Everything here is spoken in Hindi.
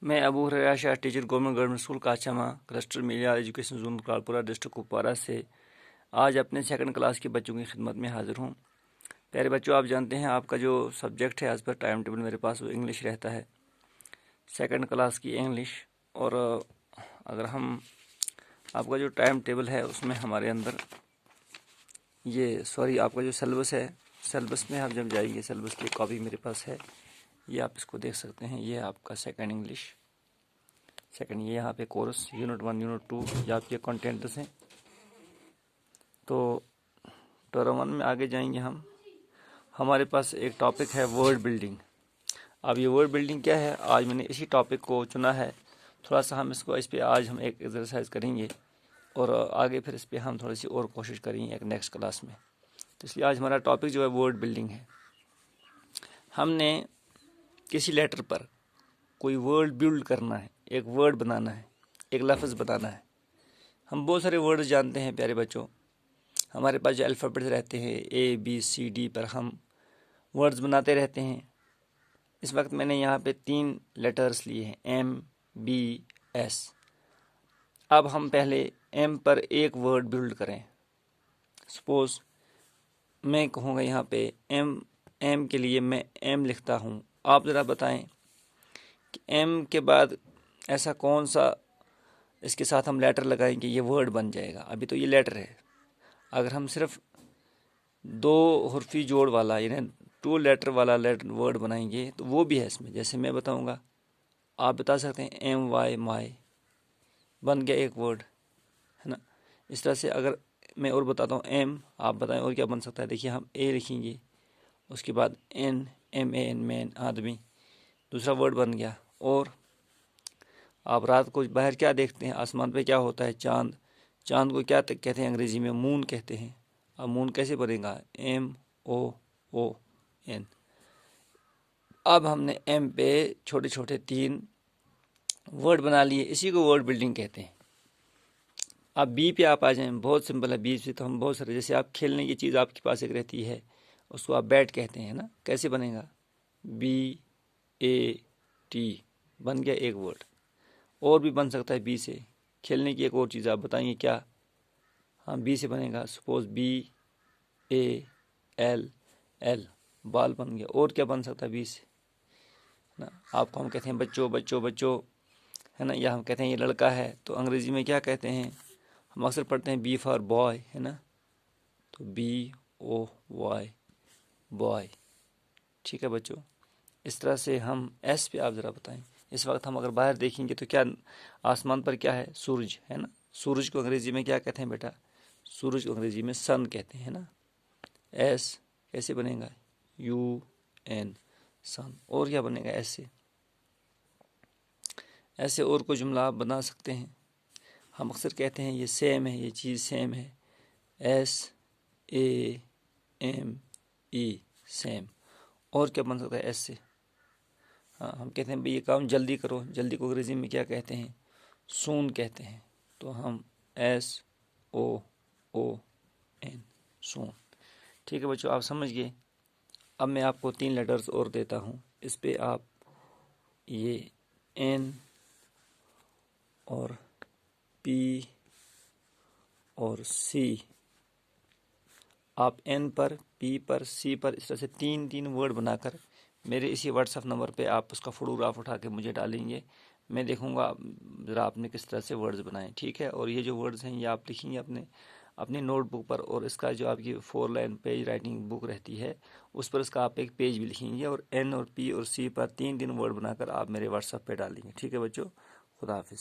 मैं Abu Huraira Shah teacher government school Kachama cluster media education zone Kalpura district Kupwara से आज अपने सेकंड क्लास के बच्चों की खिदमत में हाजिर हूँ। प्यारे बच्चों, आप जानते हैं आपका जो सब्जेक्ट है एज पर टाइम टेबल मेरे पास वो इंग्लिश रहता है, सेकंड क्लास की इंग्लिश। और अगर हम आपका जो टाइम टेबल है उसमें हमारे अंदर आपका जो सिलेबस है, सिलेबस में आप जब जाएंगे, सिलेबस की कॉपी मेरे पास है, ये आप इसको देख सकते हैं। ये आपका सेकंड इंग्लिश सेकंड, ये यहाँ पे कोर्स यूनिट 1 यूनिट 2 ये आपके कंटेंट्स हैं। तो टर्म 1 में आगे जाएंगे हम। हमारे पास एक टॉपिक है वर्ड बिल्डिंग। अब ये वर्ड बिल्डिंग क्या है, आज मैंने इसी टॉपिक को चुना है। थोड़ा सा हम इसको इस पर आज हम एक एक्सरसाइज करेंगे और आगे फिर इस पर हम थोड़ी सी और कोशिश करेंगे एक नेक्स्ट क्लास में। तो इसलिए आज हमारा टॉपिक जो है वर्ड बिल्डिंग है। हमने किसी लेटर पर कोई वर्ड बिल्ड करना है, एक वर्ड बनाना है, एक लफ्ज़ बनाना है। हम बहुत सारे वर्ड जानते हैं प्यारे बच्चों, हमारे पास जो अल्फ़ाबेट्स रहते हैं ABCD पर हम वर्ड्स बनाते रहते हैं। इस वक्त मैंने यहाँ पे 3 लेटर्स लिए हैं MBS। अब हम पहले M पर एक वर्ड बिल्ड करें। सपोज़ मैं कहूँगा यहाँ पे M के लिए मैं M लिखता हूँ। आप ज़रा बताएं कि M के बाद ऐसा कौन सा इसके साथ हम लेटर लगाएं कि ये वर्ड बन जाएगा। अभी तो ये लेटर है। अगर हम सिर्फ 2 हुर्फी जोड़ वाला यानी 2 लेटर वाला वर्ड बनाएंगे तो वो भी है इसमें। जैसे मैं बताऊंगा, आप बता सकते हैं MY माई, बन गया एक वर्ड, है ना। इस तरह से अगर मैं और बताता हूँ M, आप बताएं और क्या बन सकता है। देखिए हम A लिखेंगे, उसके बाद MAN मैन आदमी, दूसरा वर्ड बन गया। और आप रात को बाहर क्या देखते हैं, आसमान पे क्या होता है, चांद। चांद को क्या कहते हैं अंग्रेज़ी में, मून कहते हैं। अब मून कैसे बनेगा, MOON। अब हमने M पे छोटे छोटे 3 वर्ड बना लिए, इसी को वर्ड बिल्डिंग कहते हैं। अब B पे आप आ जाएं, बहुत सिंपल है। B से तो हम बहुत सारे, जैसे आप खेलने की चीज़ आपके पास एक रहती है, उसको आप बैट कहते हैं ना। कैसे बनेगा, BAT, बन गया एक वर्ड। और भी बन सकता है B से, खेलने की एक और चीज़ आप बताएंगे क्या। हाँ, B से बनेगा, सपोज BALL, बाल बन गया। और क्या बन सकता है B से ना। आपको हम कहते हैं बच्चों बच्चों बच्चों, है ना, या हम कहते हैं ये लड़का है, तो अंग्रेज़ी में क्या कहते हैं, हम अक्सर पढ़ते हैं B फॉर बॉय, है ना, तो BOY, बॉय। ठीक है बच्चों, इस तरह से हम S पे आप ज़रा बताएं। इस वक्त हम अगर बाहर देखेंगे तो क्या आसमान पर क्या है, सूरज, है ना। सूरज को अंग्रेज़ी में क्या कहते हैं बेटा, सूरज को अंग्रेज़ी में सन कहते हैं ना। S कैसे बनेगा, UN, सन। और क्या बनेगा S से, ऐसे और कोई जुमला आप बना सकते हैं। हम अक्सर कहते हैं ये सेम है, ये चीज़ सेम है, SAME, सेम। और क्या बन सकता है S से, हाँ, हम कहते हैं भाई ये काम जल्दी करो, जल्दी को अंग्रेज़ी में क्या कहते हैं, सून कहते हैं। तो हम SOON, सून। ठीक है बच्चों, आप समझ गए। अब मैं आपको 3 लेटर्स और देता हूँ, इस पे आप ये N और P और C, आप N पर, P पर, C पर इस तरह से 3 वर्ड बनाकर मेरे इसी व्हाट्सएप नंबर पे आप उसका फोटोग्राफ उठा के मुझे डालेंगे। मैं देखूंगा ज़रा आपने किस तरह से वर्ड्स बनाए, ठीक है। और ये जो वर्ड्स हैं ये आप लिखेंगे अपनी नोटबुक पर, और इसका जो आपकी 4 लाइन पेज राइटिंग बुक रहती है उस पर इसका आप एक पेज भी लिखेंगे, और N और P और C पर 3 वर्ड बनाकर आप मेरे व्हाट्सएप पे डालेंगे। ठीक है बच्चों, खुदा हाफिज़।